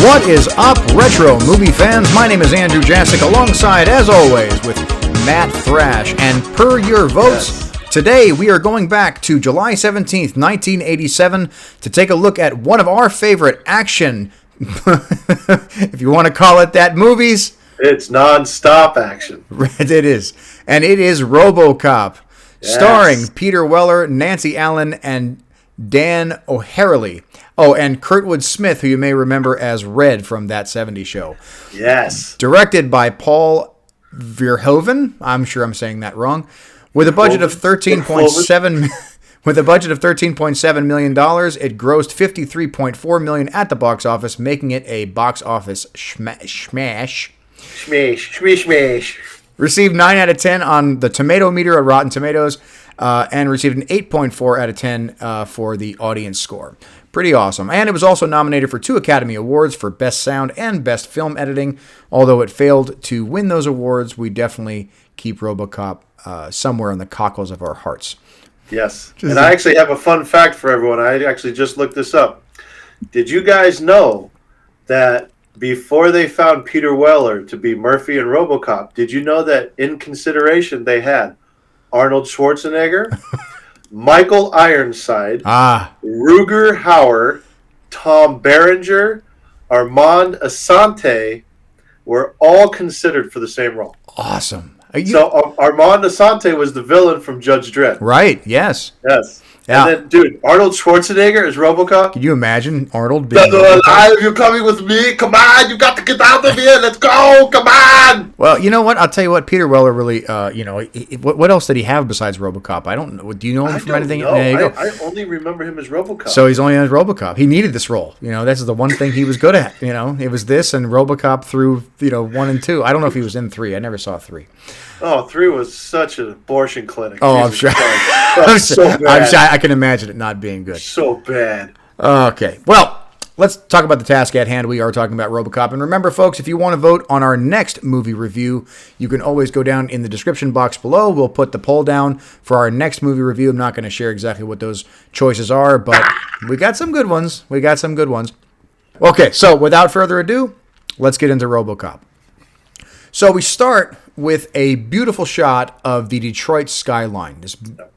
What is up, retro movie fans? My name is Andrew Jasic, alongside, as always, with Matt Thrash. And per your votes, today we are going back to July 17th, 1987, to take a look at one of our favorite action, if you want to call it that, movies. It's non-stop action. It is. And it is Robocop, starring Peter Weller, Nancy Allen, and Dan O'Harely. Oh, and Kurtwood Smith, who you may remember as Red from That 70s Show. Yes. Directed by Paul Verhoeven. I'm sure I'm saying that wrong. With a budget of $13.7 million, it grossed $53.4 million at the box office, making it a box office smash. Smash. Received 9 out of 10 on the tomato meter at Rotten Tomatoes, and received an 8.4 out of 10 for the audience score. Pretty awesome. And it was also nominated for 2 Academy Awards for Best Sound and Best Film Editing. Although it failed to win those awards, we definitely keep Robocop somewhere in the cockles of our hearts. Yes. And I actually have a fun fact for everyone. I actually just looked this up. Did you guys know that before they found Peter Weller to be Murphy in Robocop, did you know that in consideration they had Arnold Schwarzenegger, Michael Ironside, Rutger Hauer, Tom Berenger, Armand Assante were all considered for the same role. Awesome. So Armand Assante was the villain from Judge Dredd. Right, yes. Yes. Yeah. And then, dude, Arnold Schwarzenegger is Robocop. Can you imagine Arnold being alive? You're coming with me? Come on, you got to get out of here. Let's go. Come on. Well, you know what? I'll tell you what. Peter Weller really, what else did he have besides Robocop? I don't know. Do you know him from anything? There you go. I only remember him as Robocop. So he's only as Robocop. He needed this role. This is the one thing he was good at. It was this and Robocop through 1 and 2. I don't know if he was in 3. I never saw 3. Oh, 3 was such an abortion clinic. Oh, Jesus I'm sure. I'm sure. I can imagine it not being good. So bad. Okay. Well, let's talk about the task at hand. We are talking about Robocop. And remember, folks, if you want to vote on our next movie review, you can always go down in the description box below. We'll put the poll down for our next movie review. I'm not going to share exactly what those choices are, but we got some good ones. Okay, so without further ado, let's get into Robocop. So we start with a beautiful shot of the Detroit skyline,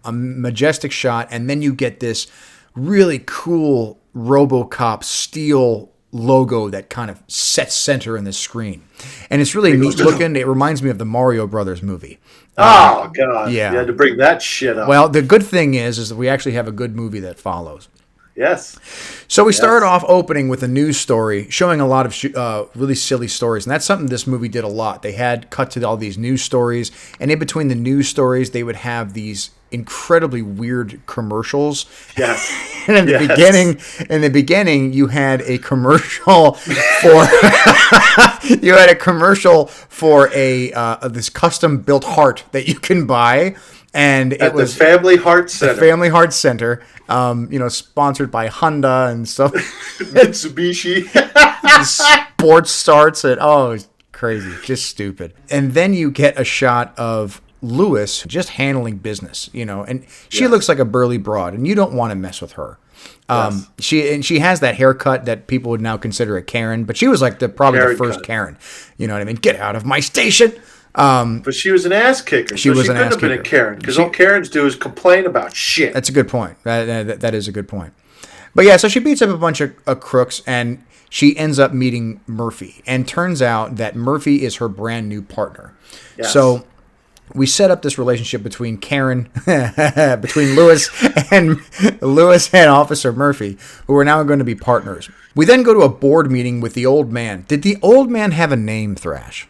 a majestic shot, and then you get this really cool Robocop steel logo that kind of sets center in the screen. And it's really neat looking. It reminds me of the Mario Brothers movie. Oh, God. Yeah. You had to bring that shit up. Well, the good thing is that we actually have a good movie that follows. Yes. So we start off opening with a news story showing a lot of really silly stories. And that's something this movie did a lot. They had cut to all these news stories. And in between the news stories, they would have these incredibly weird commercials. Yes. And in the beginning, you had a commercial for this custom built heart that you can buy. And it was the Family Heart Center. The Family Heart Center, sponsored by Honda and stuff. Mitsubishi. Sports starts and it's crazy, just stupid. And then you get a shot of Lewis just handling business, and she looks like a burly broad, and you don't want to mess with her. She has that haircut that people would now consider a Karen, but she was like probably the first Karen. You know what I mean? Get out of my station. But she was an ass kicker. She couldn't have been a Karen, because all Karens do is complain about shit. That's a good point. That is a good point. But yeah, so she beats up a bunch of crooks, and she ends up meeting Murphy. And turns out that Murphy is her brand new partner. Yes. So we set up this relationship between between Lewis and Officer Murphy, who are now going to be partners. We then go to a board meeting with the old man. Did the old man have a name, Thrash?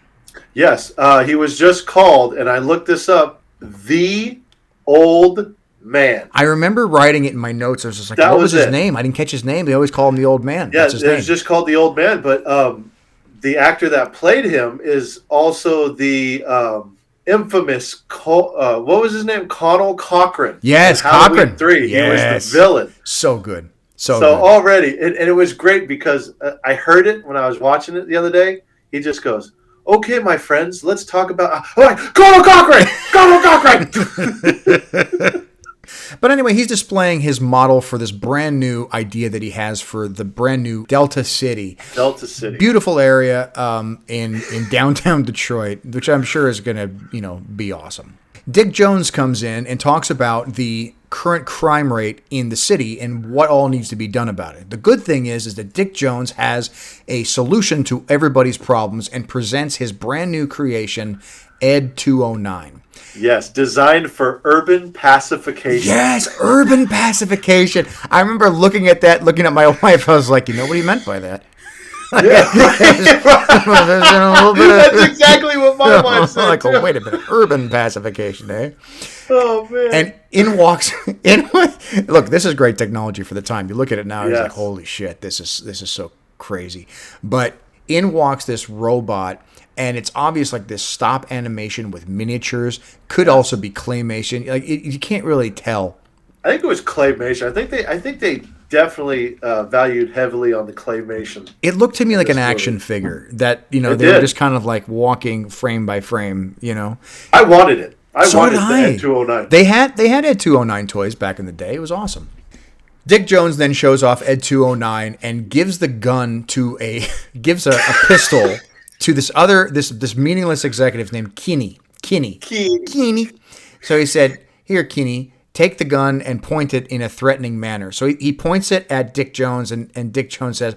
Yes, he was just called, and I looked this up, The Old Man. I remember writing it in my notes. I was just like, what was his name? I didn't catch his name. They always call him The Old Man. Yeah, it was just called The Old Man, but the actor that played him is also the infamous, what was his name? Connell Cochran. Yes, Cochran. 3. Yes. He was the villain. So good. So good. Already, and it was great because I heard it when I was watching it the other day. He just goes, "Okay, my friends, let's talk about Connell Cochran! Connell Cochran!" But anyway, he's displaying his model for this brand new idea that he has for the brand new Delta City. Delta City. Beautiful area in downtown Detroit, which I'm sure is going to, be awesome. Dick Jones comes in and talks about the current crime rate in the city and what all needs to be done about it. The good thing is that Dick Jones has a solution to everybody's problems and presents his brand new creation, Ed 209. Yes, designed for urban pacification. Yes, urban pacification. I remember looking at my wife. I was like, you know what he meant by that? Yeah. That's exactly what my wife said. Like, oh, wait a minute, urban pacification, eh? Oh man! And look, this is great technology for the time. You look at it now, it's like, holy shit, this is so crazy. But in walks this robot. And it's obvious, like this stop animation with miniatures could also be claymation. Like you can't really tell. I think it was claymation. I think they definitely valued heavily on the claymation. It looked to me like an action figure that they were just kind of like walking frame by frame. I wanted it. I wanted the Ed 209. They had Ed 209 toys back in the day. It was awesome. Dick Jones then shows off Ed 209 and gives the gun to gives a pistol. To this meaningless executive named Kinney. So he said, "Here, Kinney, take the gun and point it in a threatening manner." So he points it at Dick Jones, and Dick Jones says,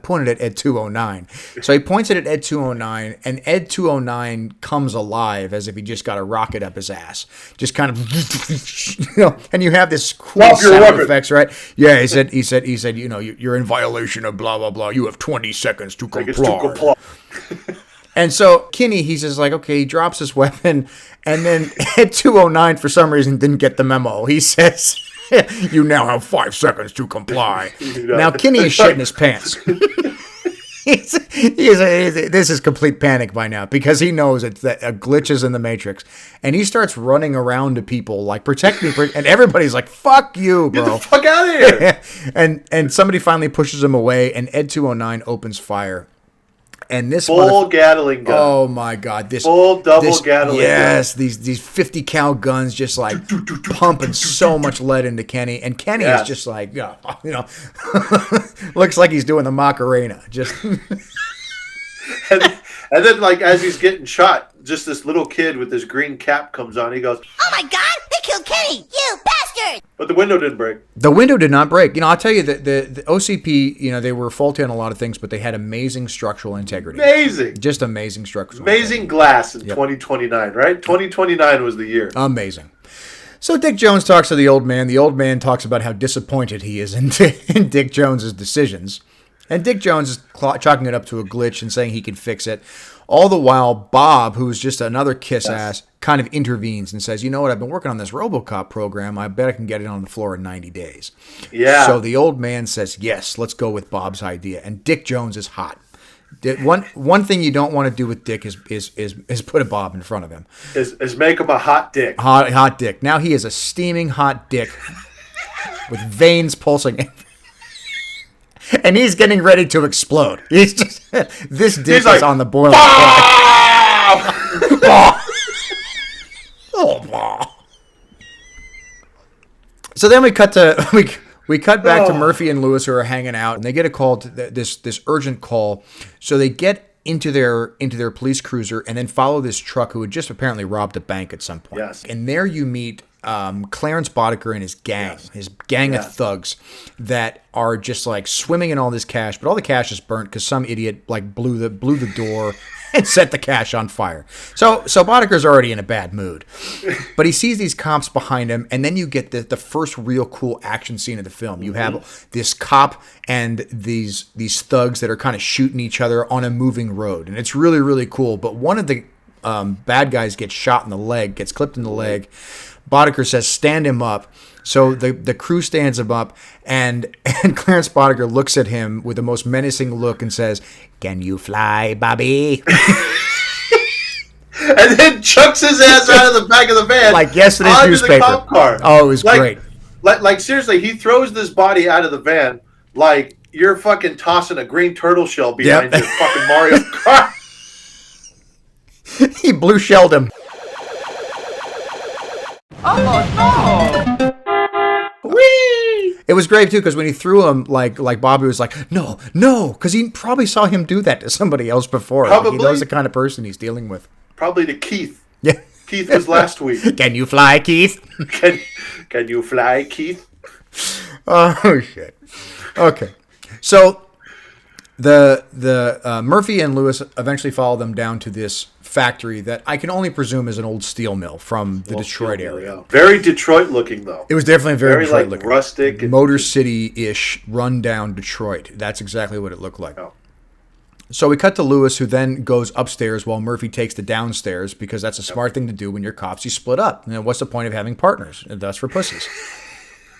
"Point it at Ed 209." So he points it at Ed 209, and Ed 209 comes alive as if he just got a rocket up his ass. Just kind of, and you have this cool sound effects, right? Yeah, he said, you're in violation of blah, blah, blah. You have 20 seconds to comply. And so Kinney, he says, like, okay, he drops his weapon, and then Ed 209, for some reason, didn't get the memo. He says, you now have 5 seconds to comply. Now, Kinney is shitting his pants. This is complete panic by now, because he knows it's that glitches in the Matrix. And he starts running around to people, like, protect me. And everybody's like, fuck you, bro. Get the fuck out of here. and somebody finally pushes him away, and Ed 209 opens fire. And this full Gatling gun. Oh my God! Full double Gatling. Yes, these 50 cal guns just like pumping so much lead into Kenny, and Kenny is just like, looks like he's doing the Macarena. Just and then like as he's getting shot, just this little kid with this green cap comes on. He goes, "Oh my God! They killed Kenny! You bastard!" But the window didn't break. The window did not break. I'll tell you that the OCP, they were faulty on a lot of things, but they had amazing structural integrity. Amazing. Just amazing structural Amazing glass in 2029, right? 2029 was the year. Amazing. So Dick Jones talks to the old man. The old man talks about how disappointed he is in Dick Jones's decisions. And Dick Jones is chalking it up to a glitch and saying he can fix it. All the while, Bob, who's just another kiss-ass, kind of intervenes and says, you know what, I've been working on this Robocop program. I bet I can get it on the floor in 90 days. Yeah. So the old man says, yes, let's go with Bob's idea. And Dick Jones is hot. One thing you don't want to do with Dick is put a Bob in front of him. Is make him a hot dick. Hot Dick. Now he is a steaming hot dick with veins pulsing. And he's getting ready to explode. He's just this dick is on the boiling point. So then we cut back to Murphy and Lewis, who are hanging out, and they get a call to this urgent call. So they get into their police cruiser and then follow this truck who had just apparently robbed a bank at some point. Yes. And there you meet Clarence Boddicker and his gang, his gang of thugs that are just like swimming in all this cash, but all the cash is burnt because some idiot like blew the door and set the cash on fire. So Boddicker's already in a bad mood, but he sees these cops behind him, and then you get the first real cool action scene of the film. You have this cop and these thugs that are kind of shooting each other on a moving road, and it's really, really cool. But one of the bad guys gets shot in the leg, gets clipped in the leg. Boddicker says, stand him up. So the crew stands him up, and Clarence Boddicker looks at him with the most menacing look and says, can you fly, Bobby? And then chucks his ass out of the back of the van. Like yesterday's newspaper. The cop car. Oh, it was great. Like seriously, he throws this body out of the van like you're fucking tossing a green turtle shell behind your fucking Mario Kart. He blue shelled him. Oh no! It was great too because when he threw him, like Bobby was like, no, because he probably saw him do that to somebody else before. Probably. Like, he knows the kind of person he's dealing with. Probably to Keith. Yeah. Keith was last week. Can you fly, Keith? Can you fly, Keith? Oh shit. Okay, so the Murphy and Lewis eventually follow them down to this factory that I can only presume is an old steel mill from the Detroit area. Yeah. Very Detroit looking though. It was definitely very Detroit like looking. Rustic. Motor City-ish, run-down Detroit. That's exactly what it looked like. Oh. So we cut to Lewis, who then goes upstairs while Murphy takes the downstairs because that's a smart thing to do when you're cops. You split up. You know, what's the point of having partners? And that's for pussies.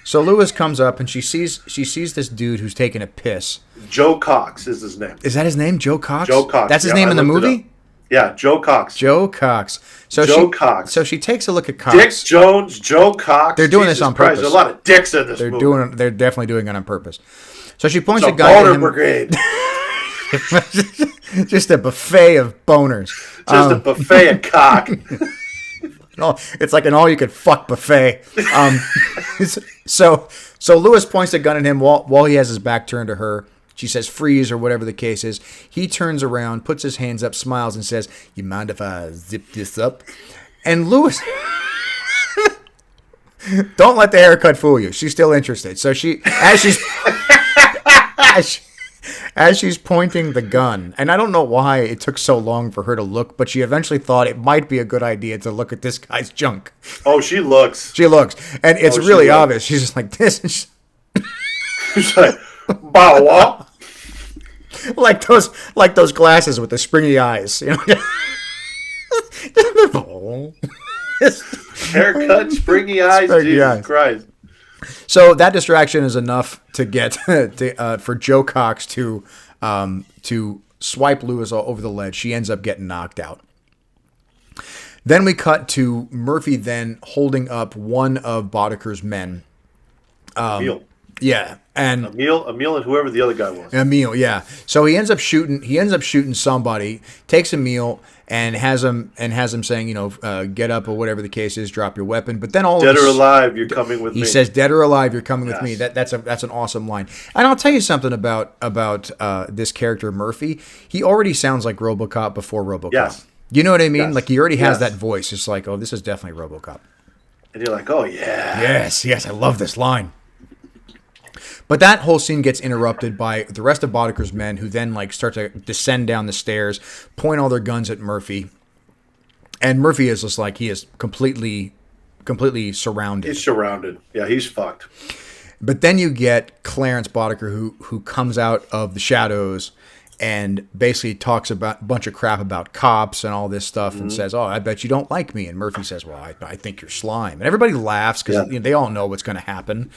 So Lewis comes up and she sees this dude who's taking a piss. Joe Cox is his name. Is that his name, Joe Cox? Joe Cox. That's his name in the movie? Yeah, Joe Cox. Joe Cox. So Cox. So she takes a look at Cox. Dick Jones, Joe Cox. They're doing this on purpose. There's a lot of dicks in this movie. They're definitely doing it on purpose. So she points It's a gun at boner him. brigade. Just a buffet of boners. Just a buffet of cock. It's like an all-you-could-fuck buffet. So Lewis points a gun at him while he has his back turned to her. She says freeze or whatever the case is. He turns around, puts his hands up, smiles, and says, "You mind if I zip this up?" And Lewis... Don't let the haircut fool you. She's still interested. So as she's pointing the gun, and I don't know why it took so long for her to look, but she eventually thought it might be a good idea to look at this guy's junk. Oh, she looks. She looks. And it's really obvious. She's just like this. She's like, bow wow. like those glasses with the springy eyes. You know? Haircut, springy eyes, Jesus Christ. So that distraction is enough to get for Joe Cox to swipe Lewis over the ledge. She ends up getting knocked out. Then we cut to Murphy then holding up one of Boddicker's men. Emil. Yeah, and Emil and whoever the other guy was. Emil, yeah. So he ends up shooting somebody, takes Emil and has him saying, get up or whatever the case is, drop your weapon. But then dead or alive, you're coming with me. He says, "Dead or alive, you're coming with me." That's an awesome line. And I'll tell you something about this character Murphy. He already sounds like Robocop before Robocop. Yes. You know what I mean? Yes. Like he already has that voice. It's like, oh, this is definitely Robocop. And you're like, oh yeah. Yes, I love this line. But that whole scene gets interrupted by the rest of Boddicker's men, who then start to descend down the stairs, point all their guns at Murphy, and Murphy is just like he is completely surrounded. He's surrounded. Yeah, he's fucked. But then you get Clarence Boddicker, who comes out of the shadows and basically talks about a bunch of crap about cops and all this stuff, and says, "Oh, I bet you don't like me." And Murphy says, "Well, I think you're slime." And everybody laughs because they all know what's going to happen.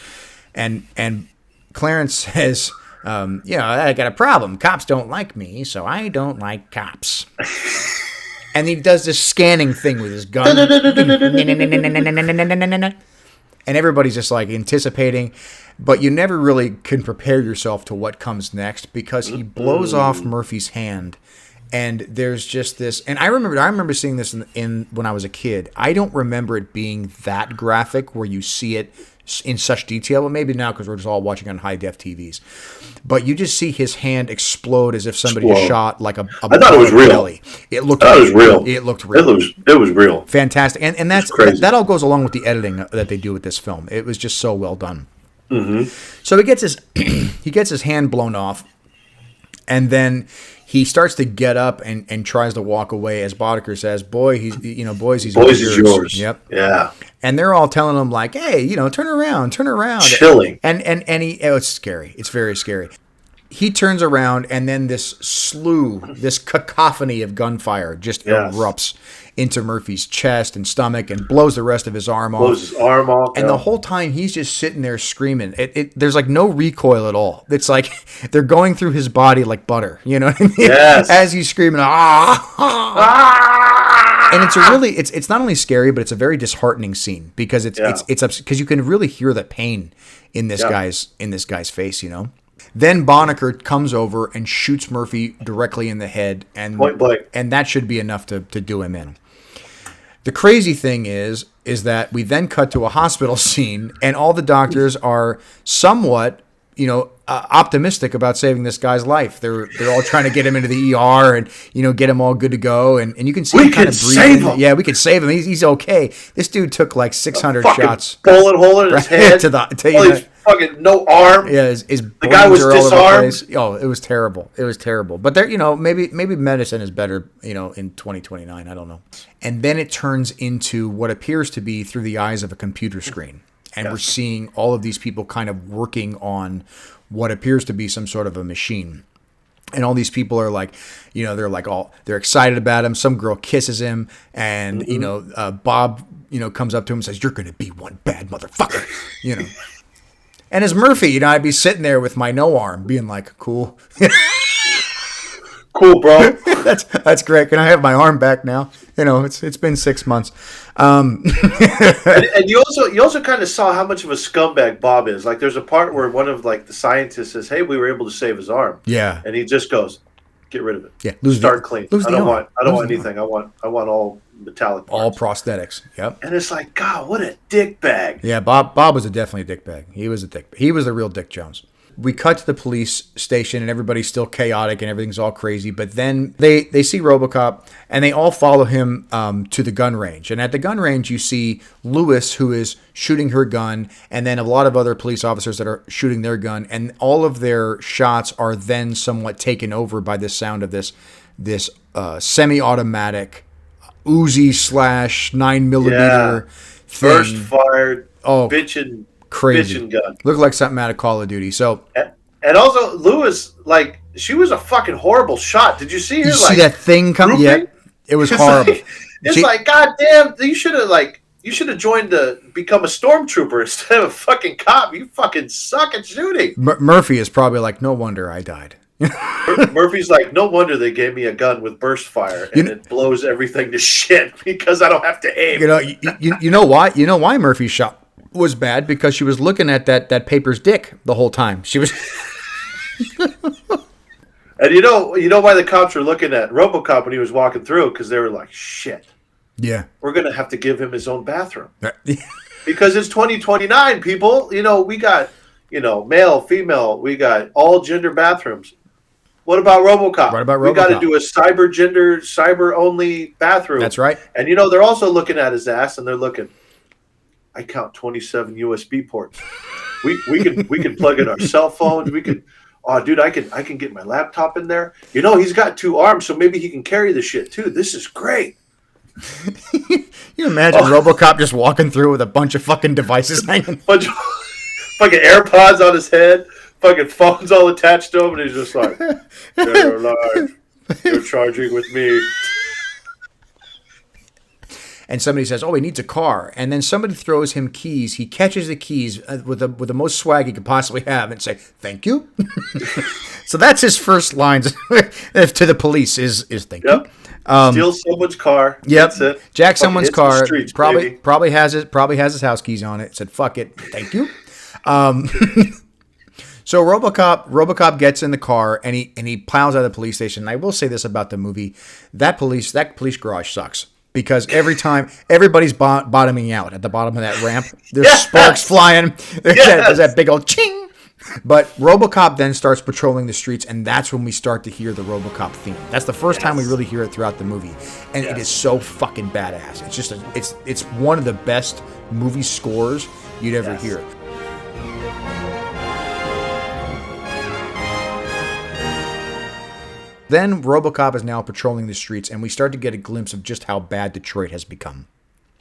And Clarence says, I got a problem. Cops don't like me, so I don't like cops. And he does this scanning thing with his gun. And everybody's just anticipating. But you never really can prepare yourself to what comes next because he blows off Murphy's hand. And there's just this, and I remember seeing this in when I was a kid. I don't remember it being that graphic where you see it in such detail, but maybe now because we're just all watching on high def TVs. But you just see his hand explode as if somebody just shot like a I thought it was real. belly. It looked real. It looked real. It was real. Fantastic, and that all goes along with the editing that they do with this film. It was just so well done. Mm-hmm. So he gets his hand blown off, and then he starts to get up and tries to walk away as Boddicker says, boys, he's yours. Yep. Yeah. And they're all telling him hey, turn around. Chilling. And it's scary. It's very scary. He turns around and then this cacophony of gunfire just erupts into Murphy's chest and stomach and blows the rest of his arm off. Blows his arm off. And the whole time he's just sitting there screaming. There's no recoil at all. It's like they're going through his body like butter. You know what I mean? Yes. As he's screaming, And it's not only scary, but it's a very disheartening scene because it's because you can really hear the pain in this guy's face, Then Boddicker comes over and shoots Murphy directly in the head, and point blank, and that should be enough to do him in. The crazy thing is that we then cut to a hospital scene, and all the doctors are somewhat, optimistic about saving this guy's life. They're all trying to get him into the ER and get him all good to go. And you can see him kind of breathing. Save him. Yeah, we could save him. He's okay. This dude took like 600 shots. Bullet hole in his head. He's fucking no arm. Yeah, his the guy was disarmed. Oh, it was terrible. It was terrible. But there, maybe medicine is better, in 2029. I don't know. And then it turns into what appears to be through the eyes of a computer screen. And we're seeing all of these people kind of working on what appears to be some sort of a machine. And all these people are like, they're excited about him. Some girl kisses him. And, Bob, comes up to him and says, "You're going to be one bad motherfucker," And as Murphy, I'd be sitting there with my no arm being like, cool. Cool, bro. That's great. Can I have my arm back now? It's been 6 months. And you also kind of saw how much of a scumbag Bob is. Like, there's a part where one of the scientists says, "Hey, we were able to save his arm." Yeah. And he just goes, "Get rid of it. Yeah. Start clean. I don't want anything. I want all metallic parts. All prosthetics." Yep. And it's like, God, what a dick bag. Yeah, Bob was definitely a dick bag. He was the real Dick Jones. We cut to the police station and everybody's still chaotic and everything's all crazy. But then they see Robocop and they all follow him to the gun range. And at the gun range, you see Lewis, who is shooting her gun, and then a lot of other police officers that are shooting their gun. And all of their shots are then somewhat taken over by the sound of this semi-automatic Uzi / 9mm thing. Burst fired. Oh, bitchin'. Crazy gun. Looked like something out of Call of Duty. So, and also Lewis, she was a fucking horrible shot. Did you see her? You see that thing coming? Yeah, it was horrible. God damn, you should have joined to become a stormtrooper instead of a fucking cop. You fucking suck at shooting. Murphy is probably like, no wonder I died. Murphy's like, no wonder they gave me a gun with burst fire and it blows everything to shit because I don't have to aim. You know why? You know why Murphy's shot was bad? Because she was looking at that paper's dick the whole time. She was. And you know why the cops were looking at Robocop when he was walking through? Because they were like, shit. Yeah. We're gonna have to give him his own bathroom. Because it's 2029, people. We got male, female. We got all gender bathrooms. What about Robocop? We got to do a cyber only bathroom. That's right. And they're also looking at his ass and they're looking. I count 27 USB ports. We can plug in our cell phones. We could. Oh, dude, I can get my laptop in there. He's got 2 arms, so maybe he can carry the shit too. This is great. You imagine Robocop just walking through with a bunch of fucking devices hanging. Bunch of fucking AirPods on his head, fucking phones all attached to him, and he's just like, "They're alive. You're charging with me." And somebody says, "Oh, he needs a car." And then somebody throws him keys. He catches the keys with the most swag he could possibly have and say, "Thank you." So that's his first lines to the police is "Thank you." Steal someone's car. Yep. That's it. Jack someone's car. Streets, probably has his house keys on it. Said, "Fuck it. Thank you." So Robocop gets in the car and he plows out of the police station. And I will say this about the movie: that police garage sucks. Because every time everybody's bottoming out at the bottom of that ramp, there's sparks flying. There's that big old ching. But Robocop then starts patrolling the streets, and that's when we start to hear the Robocop theme. That's the first time we really hear it throughout the movie, and it is so fucking badass. It's just it's one of the best movie scores you'd ever hear. Then Robocop is now patrolling the streets, and we start to get a glimpse of just how bad Detroit has become.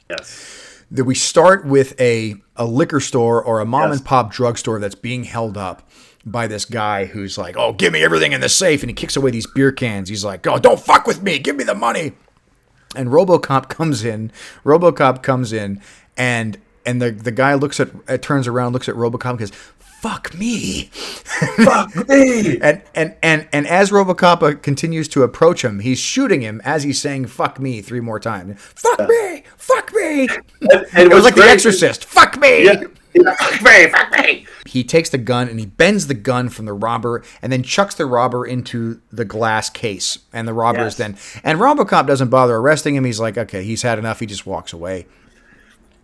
Yes. That we start with a liquor store or a mom and pop drugstore that's being held up by this guy who's like, "Oh, give me everything in the safe," and he kicks away these beer cans. He's like, "Oh, don't fuck with me. Give me the money." And Robocop comes in, and the guy turns around, looks at Robocop, and goes, "Fuck me." Fuck me. And as Robocop continues to approach him, he's shooting him as he's saying "fuck me" 3 more times. Fuck me! Fuck me! And it was like The Exorcist. Fuck me! Yeah. Fuck me! Fuck me! he takes the gun and he bends the gun from the robber and then chucks the robber into the glass case. And the robber is then... And Robocop doesn't bother arresting him. He's like, okay, he's had enough. He just walks away.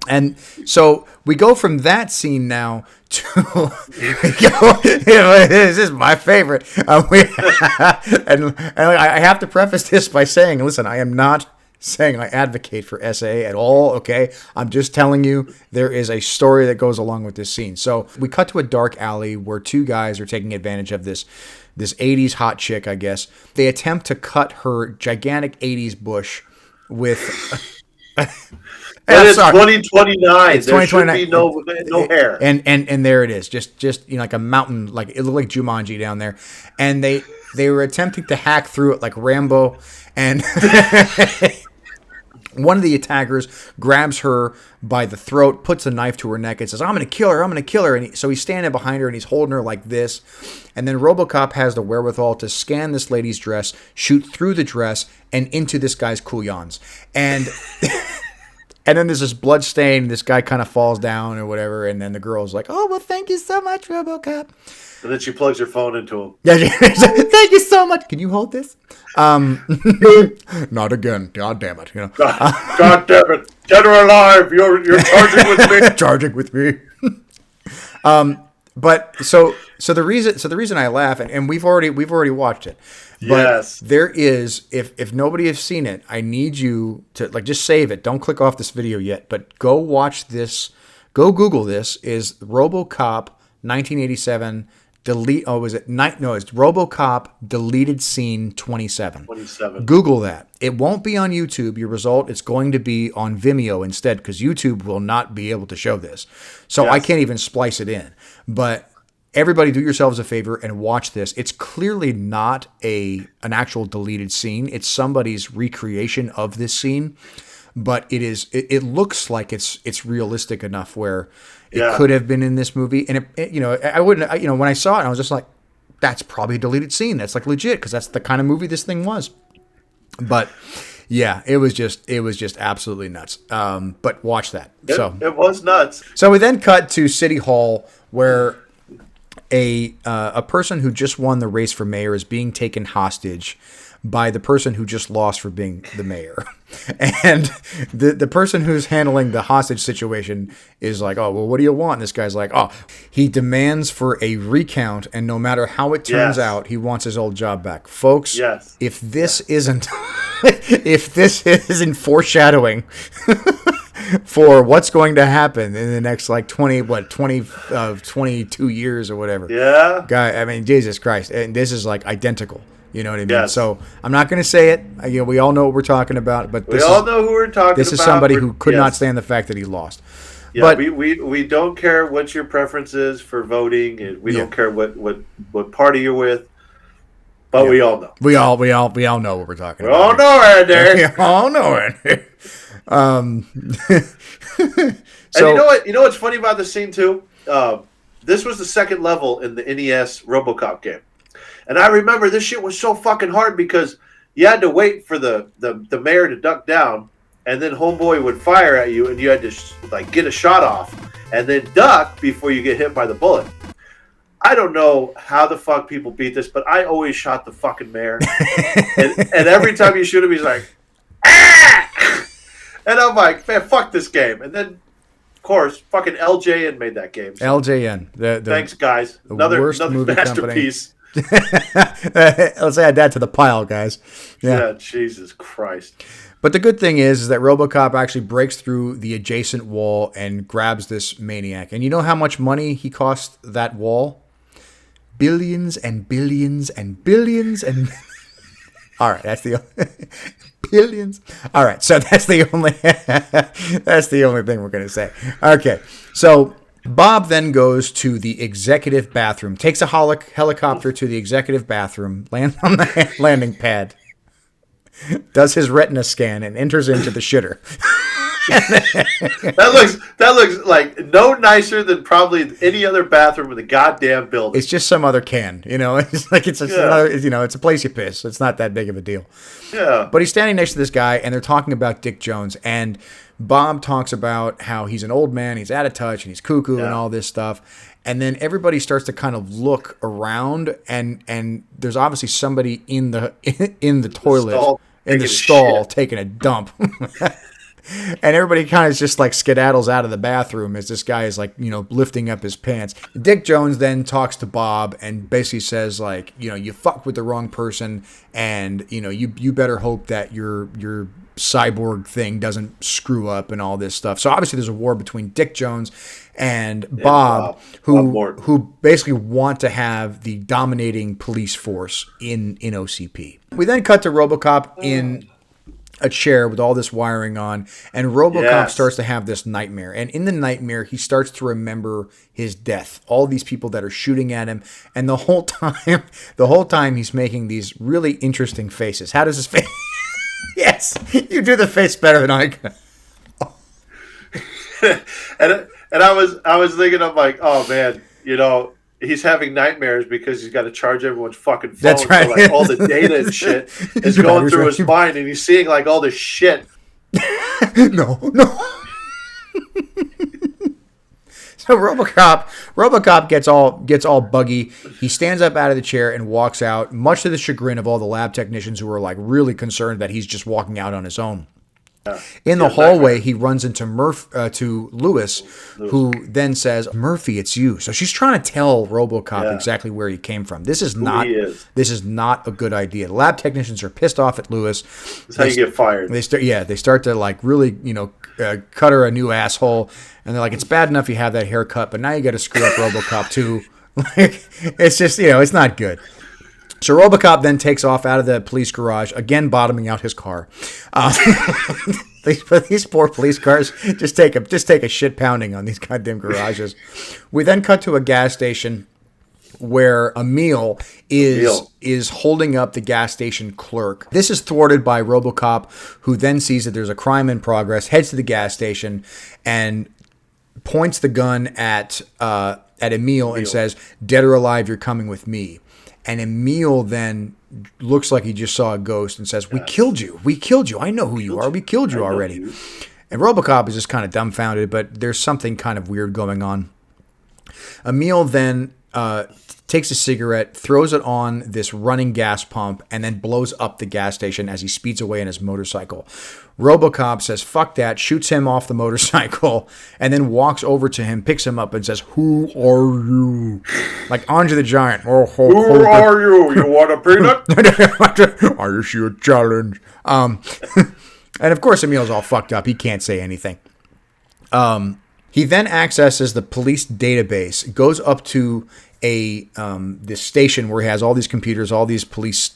And so we go from that scene now to... this is my favorite. And I have to preface this by saying, listen, I am not saying I advocate for SA at all, okay? I'm just telling you there is a story that goes along with this scene. So we cut to a dark alley where two guys are taking advantage of this 80s hot chick, I guess. They attempt to cut her gigantic 80s bush with... And it's 2029. It's 2029. There should be no hair. And there it is. Just like a mountain, like it looked like Jumanji down there. And they were attempting to hack through it like Rambo, and one of the attackers grabs her by the throat, puts a knife to her neck, and says, I'm going to kill her, I'm going to kill her. And so he's standing behind her, and he's holding her like this. And then Robocop has the wherewithal to scan this lady's dress, shoot through the dress, and into this guy's couillons. And... And then there's this blood stain. This guy kind of falls down or whatever. And then the girl's like, oh, well, thank you so much, Robocop. And then she plugs her phone into him. Yeah, thank you so much. Can you hold this? Not again. God damn it. You know. God damn it. Dead or alive. You're charging with me. Charging with me. But so the reason I laugh, and we've already watched it. But yes. There is, if nobody has seen it, I need you to just save it. Don't click off this video yet, but go watch this. Go Google this. Is RoboCop 1987 delete? Oh, was it night? No, it's RoboCop deleted scene 27. 27. Google that. It won't be on YouTube. Your result, it's going to be on Vimeo instead, because YouTube will not be able to show this. So I can't even splice it in. But everybody, do yourselves a favor and watch this. It's clearly not an actual deleted scene. It's somebody's recreation of this scene, but it is. It looks like it's realistic enough where it could have been in this movie. And I wouldn't. When I saw it, I was just like, that's probably a deleted scene. That's like legit, because that's the kind of movie this thing was. But yeah, it was just absolutely nuts. But watch that. It was nuts. So we then cut to City Hall, where a person who just won the race for mayor is being taken hostage by the person who just lost for being the mayor. And the person who's handling the hostage situation is like, oh, well, what do you want? And this guy's like, oh, he demands for a recount, and no matter how it turns out, he wants his old job back. Folks, if this isn't foreshadowing for what's going to happen in the next 22 years or whatever. Yeah. Guy, I mean, Jesus Christ. And this is like identical. You know what I mean? Yes. So I'm not going to say it. We all know what we're talking about, but we all know who we're talking about. This is somebody who could not stand the fact that he lost. Yeah, but we don't care what your preference is for voting, and we don't care what party you're with. But we all know. We all know what we're talking about. We all know it, there. We all know it. So, and you know what's funny about this scene too? This was the second level in the NES Robocop game. And I remember this shit was so fucking hard because you had to wait for the mayor to duck down, and then homeboy would fire at you, and you had to get a shot off and then duck before you get hit by the bullet. I don't know how the fuck people beat this, but I always shot the fucking mayor. and every time you shoot him, he's like, ah! And I'm like, man, fuck this game. And then, of course, fucking LJN made that game. So. LJN. Thanks, guys. Another masterpiece. Let's add that to the pile, guys. Yeah, Jesus Christ. But the good thing is that Robocop actually breaks through the adjacent wall and grabs this maniac. And you know how much money he cost that wall? Billions and billions and billions and... All right, that's the... billions. All right, so that's the only thing we're going to say. Okay, so Bob then goes to the executive bathroom, takes a helicopter to the executive bathroom, lands on the landing pad, does his retina scan, and enters into the shitter. that looks like no nicer than probably any other bathroom in the goddamn building. It's just some other can, It's like another, it's a place you piss. It's not that big of a deal. Yeah. But he's standing next to this guy, and they're talking about Dick Jones, and Bob talks about how he's an old man, he's out of touch, and he's cuckoo and all this stuff. And then everybody starts to kind of look around, and there's obviously somebody in the toilet, in the stall, taking a dump. And everybody kind of just like skedaddles out of the bathroom as this guy is like, lifting up his pants. Dick Jones then talks to Bob and basically says like, you fucked with the wrong person, and you better hope that your cyborg thing doesn't screw up and all this stuff. So obviously there's a war between Dick Jones and Bob, who basically want to have the dominating police force in OCP. We then cut to Robocop in a chair with all this wiring on, and Robocop starts to have this nightmare. And in the nightmare, he starts to remember his death, all these people that are shooting at him, and the whole time he's making these really interesting faces. How does his face? Yes, you do the face better than I can. and I was thinking, I'm like, oh man, he's having nightmares because he's got to charge everyone's fucking phone. That's right. So like all the data and shit is going through his mind, and he's seeing like all this shit. No. So Robocop gets all buggy. He stands up out of the chair and walks out, much to the chagrin of all the lab technicians who are like really concerned that he's just walking out on his own. In the hallway, he runs into to Lewis, who then says, "Murphy, it's you." So she's trying to tell Robocop exactly where he came from. This is not a good idea. The lab technicians are pissed off at Lewis. That's how you get fired. They start to like really, cut her a new asshole, and they're like, "It's bad enough you have that haircut, but now you got to screw up Robocop too." Like, it's just, it's not good. So Robocop then takes off out of the police garage, again bottoming out his car. These poor police cars just take a shit pounding on these goddamn garages. We then cut to a gas station where Emil is holding up the gas station clerk. This is thwarted by Robocop, who then sees that there's a crime in progress, heads to the gas station, and points the gun at Emil and says, "Dead or alive, you're coming with me." And Emil then looks like he just saw a ghost and says, "We killed you. I know who you are. We killed you already." And Robocop is just kind of dumbfounded, but there's something kind of weird going on. Emil then takes a cigarette, throws it on this running gas pump, and then blows up the gas station as he speeds away in his motorcycle. Robocop says, "Fuck that," shoots him off the motorcycle, and then walks over to him, picks him up, and says, "Who are you?" Like Andre the Giant. "Who are you? You want a peanut?" "I issue a challenge." And of course, Emil's all fucked up. He can't say anything. He then accesses the police database, goes up to this station where he has all these computers, all these police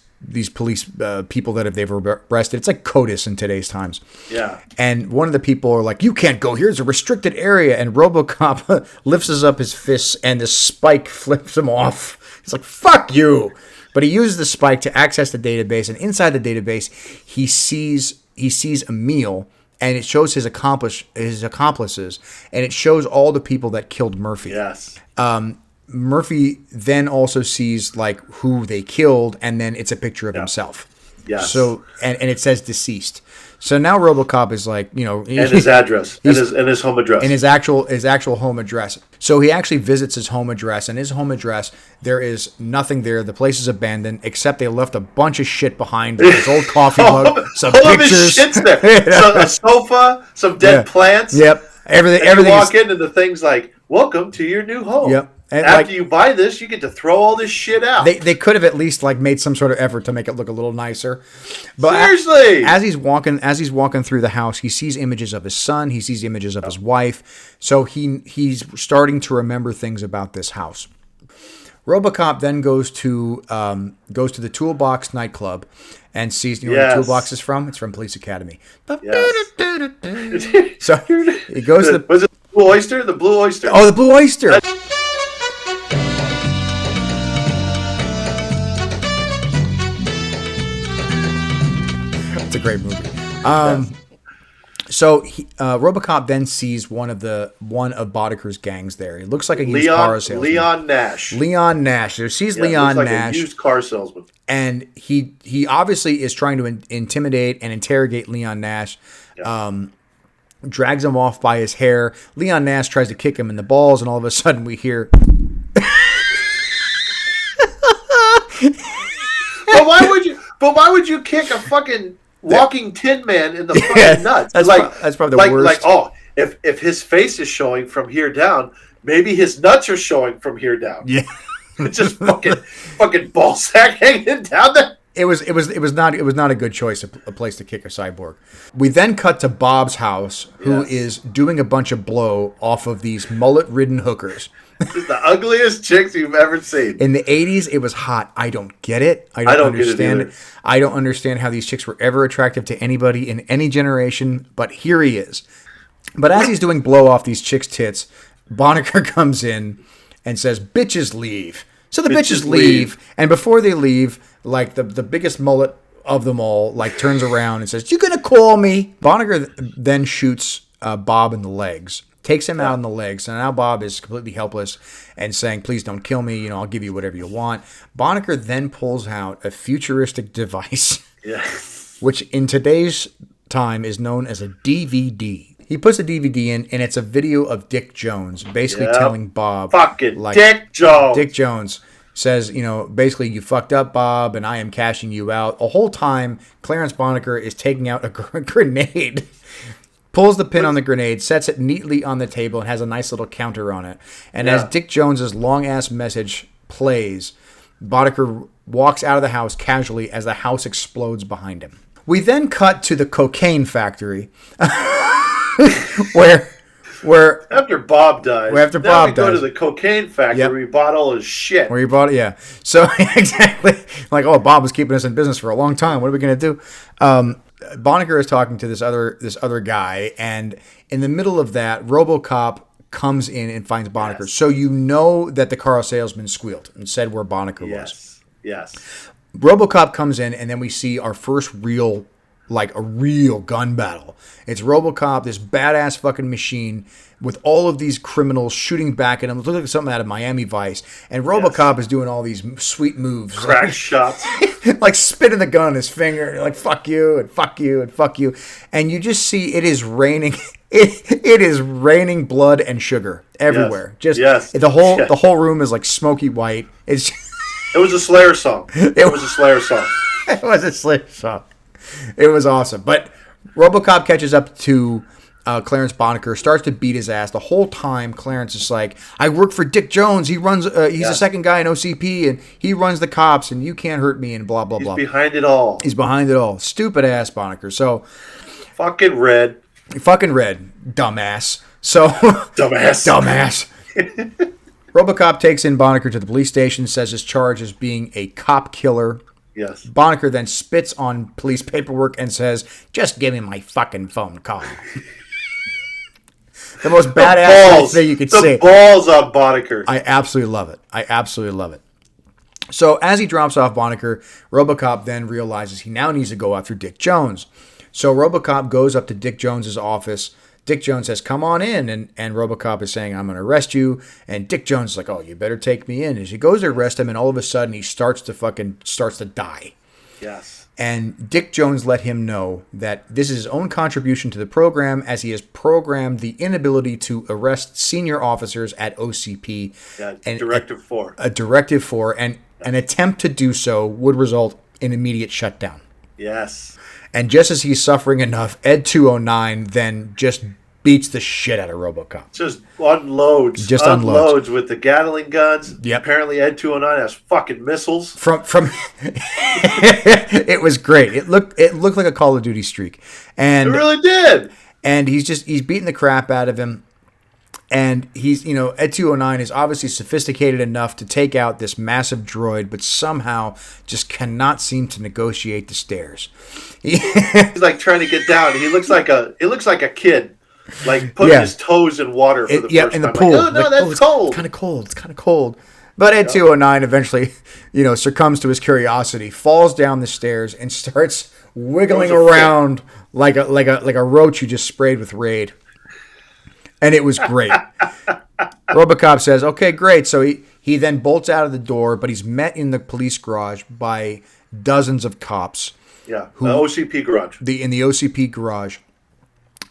people that they've arrested. It's like CODIS in today's times. Yeah. And one of the people are like, "You can't go here. It's a restricted area." And Robocop lifts up his fists, and the spike flips him off. He's like, "Fuck you!" But he uses the spike to access the database, and inside the database, he sees Emil. And it shows his accomplices, and it shows all the people that killed Murphy. Yes. Murphy then also sees like who they killed, and then it's a picture of himself. Yes. So and it says deceased. So now Robocop is like, and his address, and his home address, and his actual home address. So he actually visits his home address, and his home address, there is nothing there. The place is abandoned, except they left a bunch of shit behind. His old coffee mug, some all pictures. Of his shit's there. So a sofa, some dead plants. Yep. Everything. You walk into the things like, "Welcome to your new home." Yep. And after you buy this, you get to throw all this shit out. They could have at least like made some sort of effort to make it look a little nicer. But seriously, as he's walking through the house, he sees images of his son. He sees images of his wife. So he's starting to remember things about this house. Robocop then goes to the Toolbox nightclub and sees, where the Toolbox is from? It's from Police Academy. Yes. So he goes to was it the Blue Oyster? The Blue Oyster. Oh, the Blue Oyster. It's a great movie. So Robocop then sees one of Boddicker's gangs there. It looks like a used car salesman. Leon Nash. There sees Leon looks like Nash. A used car salesman. And he obviously is trying to intimidate and interrogate Leon Nash. Yeah. Drags him off by his hair. Leon Nash tries to kick him in the balls, and all of a sudden we hear But why would you kick a fucking walking Tin Man in the fucking nuts? That's probably the worst. If his face is showing from here down, maybe his nuts are showing from here down. Yeah. Just fucking ball sack hanging down there. It was not a good choice, a place to kick a cyborg. We then cut to Bob's house, who is doing a bunch of blow off of these mullet-ridden hookers. Just the ugliest chicks you've ever seen. In the 80s, it was hot. I don't get it. I don't understand it. I don't understand how these chicks were ever attractive to anybody in any generation, but here he is. But as he's doing blow off these chicks' tits, Boddicker comes in and says, "Bitches leave." So the bitches leave, and before they leave, like the biggest mullet of them all, like turns around and says, "You gonna call me?" Boddicker then shoots Bob in the legs, takes him out in the legs, and now Bob is completely helpless and saying, "Please don't kill me. You know, I'll give you whatever you want." Boddicker then pulls out a futuristic device, which in today's time is known as a DVD. He puts a DVD in, and it's a video of Dick Jones basically telling Bob... Fucking Dick Jones! Dick Jones says, you know, basically, you fucked up, Bob, and I am cashing you out. The whole time, Clarence Boddicker is taking out a grenade, pulls the pin on the grenade, sets it neatly on the table, and has a nice little counter on it. And as Dick Jones's long-ass message plays, Boddicker walks out of the house casually as the house explodes behind him. We then cut to the cocaine factory... where after Bob dies, we go to the cocaine factory. We bought all his shit. Where he bought it, yeah. So exactly, like, oh, Bob was keeping us in business for a long time. What are we gonna do? Boddicker is talking to this other guy, and in the middle of that, Robocop comes in and finds Boddicker. Yes. So you know that the car salesman squealed and said where Boddicker was. Yes. Robocop comes in, and then we see our first real gun battle. It's Robocop, this badass fucking machine with all of these criminals shooting back at him. It looks like something out of Miami Vice. And Robocop is doing all these sweet moves. Crack shots. Like spinning the gun on his finger. Like, fuck you, and fuck you, and fuck you. And you just see it is raining. It is raining blood and sugar everywhere. The whole room is like smoky white. It was a Slayer song. It was a Slayer song. It was a Slayer song. It was awesome. But Robocop catches up to Clarence Boddicker, starts to beat his ass. The whole time, Clarence is like, I work for Dick Jones. He runs, he's the second guy in OCP, and he runs the cops, and you can't hurt me, and blah, blah, blah. He's behind it all. Stupid ass Boddicker. So, Fucking red, dumbass. So, dumbass. Robocop takes in Boddicker to the police station, says his charge is being a cop killer. Yes. Boddicker then spits on police paperwork and says, "Just give me my fucking phone call." The most badass thing you could say. The balls on Boddicker. I absolutely love it. So as he drops off Boddicker, Robocop then realizes he now needs to go after Dick Jones. So Robocop goes up to Dick Jones's office. Dick Jones says, "Come on in," and Robocop is saying, "I'm going to arrest you." And Dick Jones is like, "Oh, you better take me in." As he goes to arrest him, and all of a sudden he starts to die. Yes. And Dick Jones let him know that this is his own contribution to the program, as he has programmed the inability to arrest senior officers at OCP. Yeah, Directive 4. A Directive 4, and an attempt to do so would result in immediate shutdown. Yes. And just as he's suffering enough, Ed 209 then just beats the shit out of Robocop. Just unloads with the Gatling guns. Yep. Apparently Ed 209 has fucking missiles. From It was great. It looked like a Call of Duty streak. And it really did. And he's beating the crap out of him. And he's, Ed 209 is obviously sophisticated enough to take out this massive droid, but somehow just cannot seem to negotiate the stairs. He's like trying to get down. He looks like a kid, like putting his toes in water for the first time. In the pool. Like, no, that's cold. It's kind of cold. But Ed 209 eventually, succumbs to his curiosity, falls down the stairs, and starts wiggling around like a roach you just sprayed with Raid. And it was great. Robocop says, "Okay, great." So he then bolts out of the door, but he's met in the police garage by dozens of cops. Yeah, the OCP garage. In the OCP garage.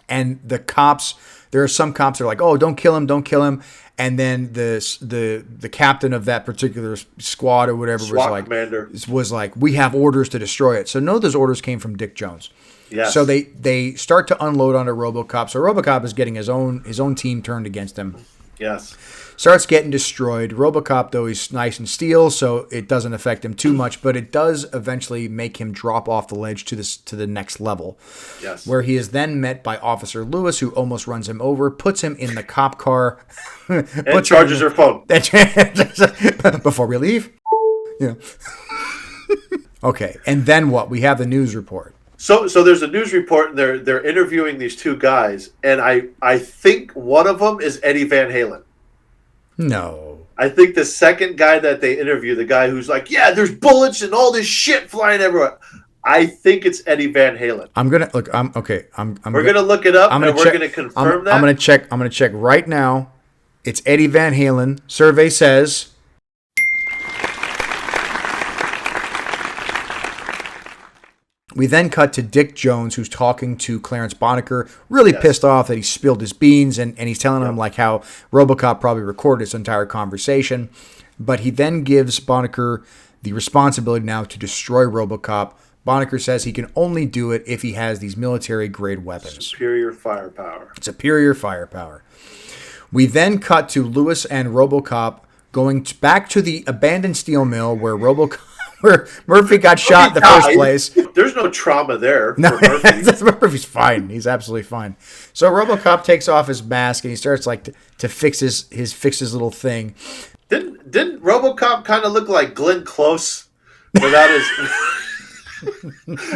And the cops, there are some cops that are like, oh, don't kill him. And then the captain of that particular squad or whatever commander was like, we have orders to destroy it. So none of those orders came from Dick Jones. Yes. So they start to unload onto Robocop. So Robocop is getting his own team turned against him. Yes. Starts getting destroyed. Robocop, though, he's nice and steel, so it doesn't affect him too much, but it does eventually make him drop off the ledge to the next level. Yes. Where he is then met by Officer Lewis, who almost runs him over, puts him in the cop car. And charges her phone. Before we leave. Yeah. Okay, and then what? We have the news report. So there's a news report, and they're interviewing these two guys, and I think one of them is Eddie Van Halen. No. I think the second guy that they interview, the guy who's like, yeah, there's bullets and all this shit flying everywhere. I think it's Eddie Van Halen. I'm gonna look. I'm okay. We're gonna look it up, and we're gonna confirm that. I'm gonna check right now. It's Eddie Van Halen. Survey says. We then cut to Dick Jones, who's talking to Clarence Boddicker, really pissed off that he spilled his beans, and he's telling him like how Robocop probably recorded this entire conversation. But he then gives Boddicker the responsibility now to destroy Robocop. Boddicker says he can only do it if he has these military-grade weapons. Superior firepower. We then cut to Lewis and Robocop going back to the abandoned steel mill where Murphy got shot in the first place. There's no trauma there for Murphy. Murphy's fine. He's absolutely fine. So Robocop takes off his mask and he starts like to fix his little thing. Didn't Robocop kind of look like Glenn Close without his?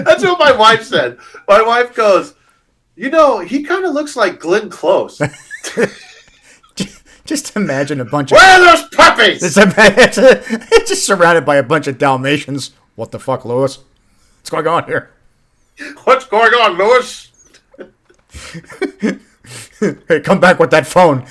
That's what my wife said. My wife goes, he kind of looks like Glenn Close. Just imagine a bunch of... Where are those puppies? It's just surrounded by a bunch of Dalmatians. What the fuck, Lewis? What's going on here? What's going on, Lewis? Hey, come back with that phone.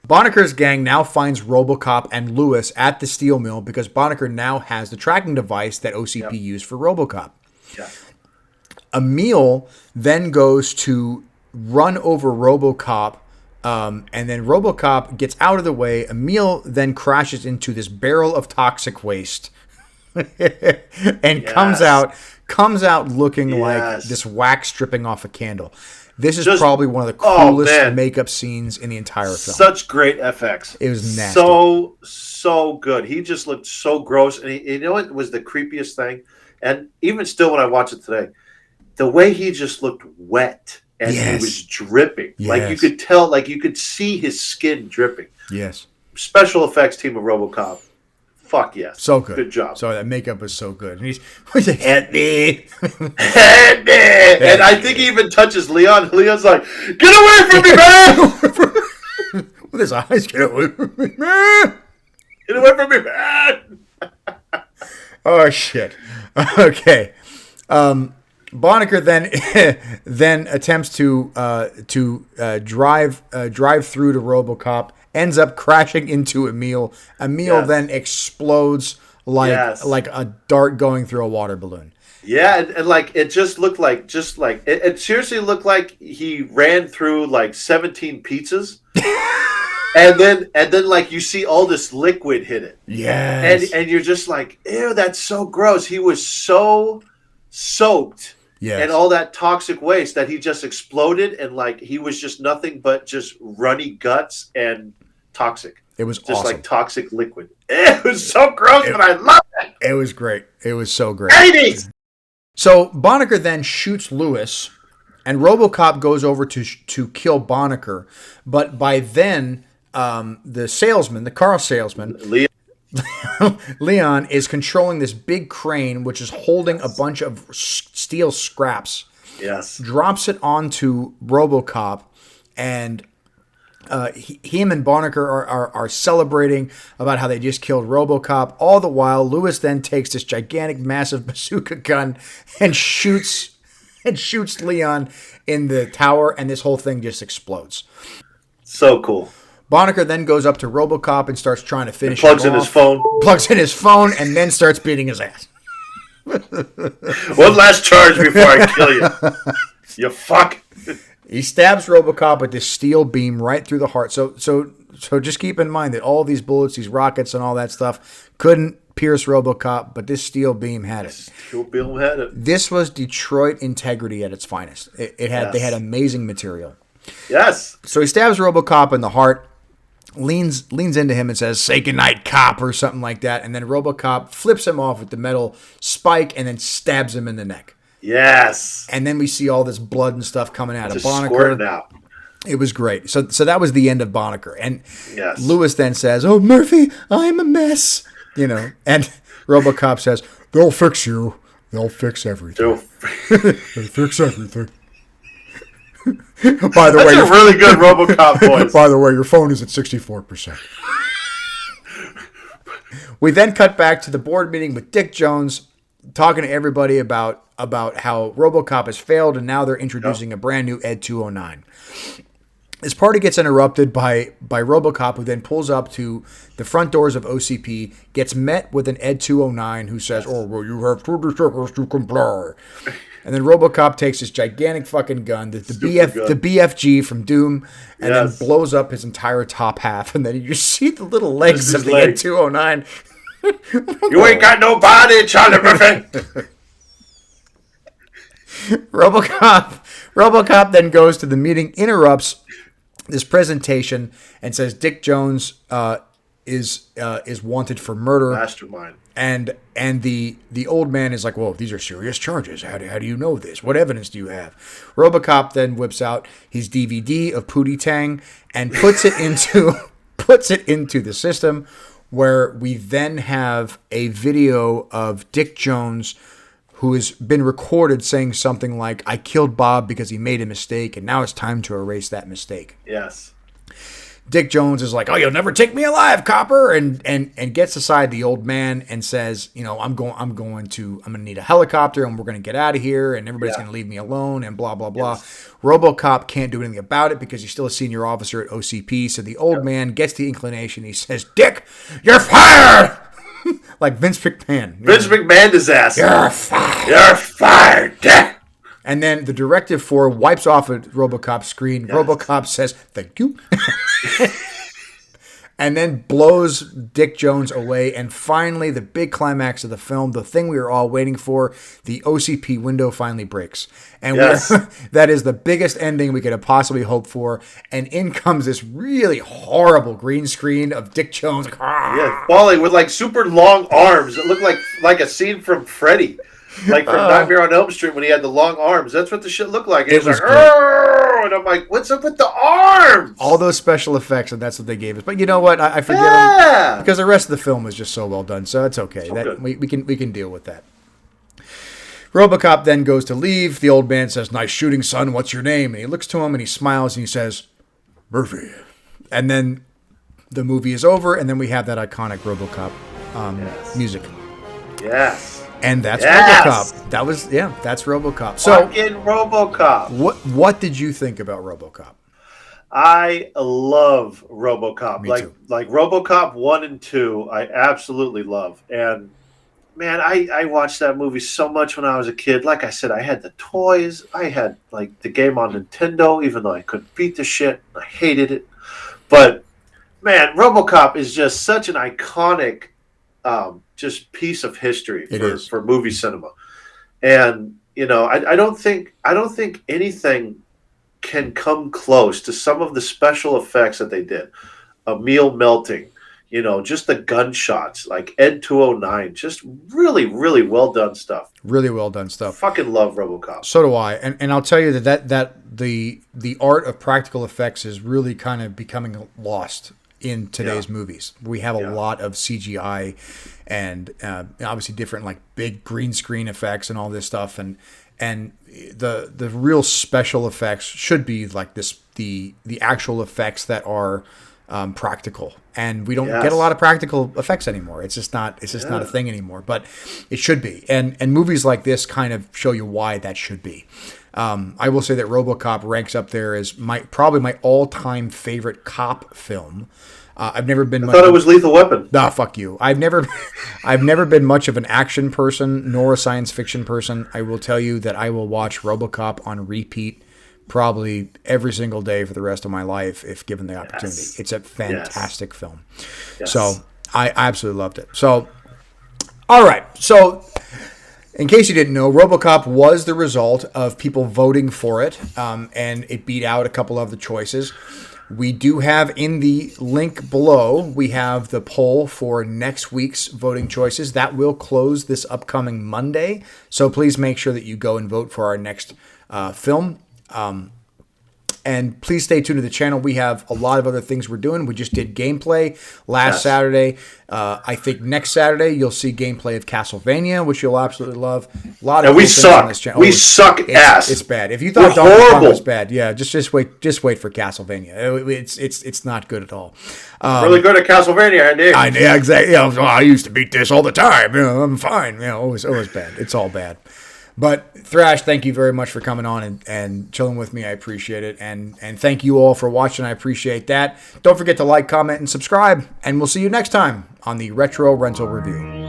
Boddicker's gang now finds Robocop and Lewis at the steel mill because Boddicker now has the tracking device that OCP used for Robocop. Yeah. Emil then goes to run over Robocop, and then Robocop gets out of the way. Emil then crashes into this barrel of toxic waste and comes out looking like this wax dripping off a candle. This is probably one of the coolest makeup scenes in the entire film. Such great FX. It was nasty. So good. He just looked so gross. And you know what was the creepiest thing? And even still when I watch it today, the way he just looked wet and he was dripping. Yes. Like you could tell, like you could see his skin dripping. Yes. Special effects team of RoboCop. Fuck yes. So good. Good job. So that makake was so good. And he's like, hit me. Hit me. And I think he even touches Leon. Leon's like, get away from me, man. With his eyes, get away from me, man. Get away from me, man. Oh, shit. Okay. Boddicker then attempts to drive through to RoboCop, ends up crashing into Emil. Emil then explodes like a dart going through a water balloon. Yeah, and like it just looked like it seriously looked like he ran through like 17 pizzas. And then like you see all this liquid hit it. Yes. And you're just like, ew, that's so gross. He was so soaked and all that toxic waste that he just exploded, and like he was just nothing but just runny guts and toxic. It was just awesome. like toxic liquid. It was so gross, but I loved it. It was great. It was so great. 80s. So Boddicker then shoots Lewis, and RoboCop goes over to kill Boddicker, but by then the car salesman, Leon is controlling this big crane, which is holding a bunch of steel scraps. Yes. Drops it onto RoboCop, and him and Boddicker are celebrating about how they just killed RoboCop. All the while, Lewis then takes this gigantic, massive bazooka gun and shoots Leon in the tower, and this whole thing just explodes. So cool. Boddicker then goes up to RoboCop and starts trying to finish him off. Plugs in his phone, and then starts beating his ass. One last charge before I kill you. You fuck. He stabs Robocop with this steel beam right through the heart. So just keep in mind that all these bullets, these rockets and all that stuff couldn't pierce Robocop, but this steel beam had it. Steel beam had it. This was Detroit integrity at its finest. They had amazing material. Yes. So he stabs Robocop in the heart, leans into him and says, "Say goodnight, cop," or something like that. And then Robocop flips him off with the metal spike and then stabs him in the neck. Yes. And then we see all this blood and stuff coming out of Boddicker. Squirting out. It was great. So that was the end of Boddicker. And yes. Lewis then says, "Oh, Murphy, I'm a mess." And Robocop says, "They'll fix you. They'll fix everything. They fix everything." By the way, that's a really good Robocop voice. By the way, your phone is at 64%. We then cut back to the board meeting with Dick Jones talking to everybody about how Robocop has failed, and now they're introducing a brand new Ed 209. This party gets interrupted by Robocop, who then pulls up to the front doors of OCP, gets met with an Ed 209 who says, "Oh, well, you have 20 seconds to comply." And then Robocop takes this gigantic fucking gun, the BFG from Doom, and then blows up his entire top half. And then you just see the little legs of the Ed 209. You ain't got no body, Charlie Murphy. Robocop then goes to the meeting, interrupts this presentation, and says Dick Jones is wanted for murder. Mastermind. And the old man is like, "Well, these are serious charges. How do you know this? What evidence do you have?" Robocop then whips out his DVD of Pootie Tang and puts it into the system, where we then have a video of Dick Jones, who has been recorded saying something like, "I killed Bob because he made a mistake, and now it's time to erase that mistake." Yes. Dick Jones is like, "Oh, you'll never take me alive, copper," and gets aside the old man and says, I'm going to need a helicopter, and we're going to get out of here, and everybody's going to leave me alone, and blah, blah, blah. Yes. Robocop can't do anything about it because he's still a senior officer at OCP, so the old man gets the inclination. He says, "Dick, you're fired!" Like Vince McMahon. Vince McMahon disaster. "You're fired. You're fired, Dick." And then the Directive 4 wipes off a Robocop screen. Yes. Robocop says, "Thank you." And then blows Dick Jones away. And finally, the big climax of the film, the thing we were all waiting for, the OCP window finally breaks. And that is the biggest ending we could have possibly hoped for. And in comes this really horrible green screen of Dick Jones. Yeah, falling with like super long arms. It looked like a scene from Freddy. Like from Nightmare on Elm Street when he had the long arms. That's what the shit looked like. And it was like, "Oh!" And I'm like, "What's up with the arms?" All those special effects, and that's what they gave us. But you know what? I forgive them because the rest of the film is just so well done. So it's okay. We can deal with that. Robocop then goes to leave. The old man says, "Nice shooting, son. What's your name?" And he looks to him and he smiles and he says, "Murphy." And then the movie is over, and then we have that iconic Robocop music. Yes. And that's Robocop. That's Robocop. So, fucking Robocop. What did you think about Robocop? I love Robocop. Me too. Like Robocop 1 and 2, I absolutely love. And man, I watched that movie so much when I was a kid. Like I said, I had the toys. I had like the game on Nintendo, even though I couldn't beat the shit. I hated it. But man, Robocop is just such an iconic just piece of history for movie cinema. And I don't think anything can come close to some of the special effects that they did. A meal melting, just the gunshots, like Ed 209, just really, really well done stuff. Really well done stuff. Fucking love RoboCop. So do I. And I'll tell you that the art of practical effects is really kind of becoming lost in today's movies. We have a lot of CGI and obviously different like big green screen effects and all this stuff, and the real special effects should be like the actual effects that are practical, and we don't get a lot of practical effects anymore. It's just not a thing anymore, but it should be, and movies like this kind of show you why that should be. I will say that RoboCop ranks up there as probably my all-time favorite cop film. I've never been. I thought it was Lethal Weapon. Nah, fuck you. I've never been much of an action person nor a science fiction person. I will tell you that I will watch Robocop on repeat probably every single day for the rest of my life if given the opportunity. Yes. It's a fantastic film. Yes. So I absolutely loved it. So, all right. So, in case you didn't know, Robocop was the result of people voting for it, and it beat out a couple of the choices. We do have in the link below, we have the poll for next week's voting choices. That will close this upcoming Monday. So please make sure that you go and vote for our next film. And please stay tuned to the channel. We have a lot of other things we're doing. We just did gameplay last Saturday. I think next Saturday you'll see gameplay of Castlevania, which you'll absolutely love. A lot of we things suck. on this channel. We suck ass. It's bad. If you thought Donkey Kong was bad, yeah, just wait for Castlevania. It's not good at all. Really good at Castlevania, Andy. Yeah, exactly. I used to beat this all the time. I'm fine. Always bad. It's all bad. But Thrash, thank you very much for coming on and chilling with me. I appreciate it. And thank you all for watching. I appreciate that. Don't forget to like, comment, and subscribe. And we'll see you next time on the Retro Rental Review.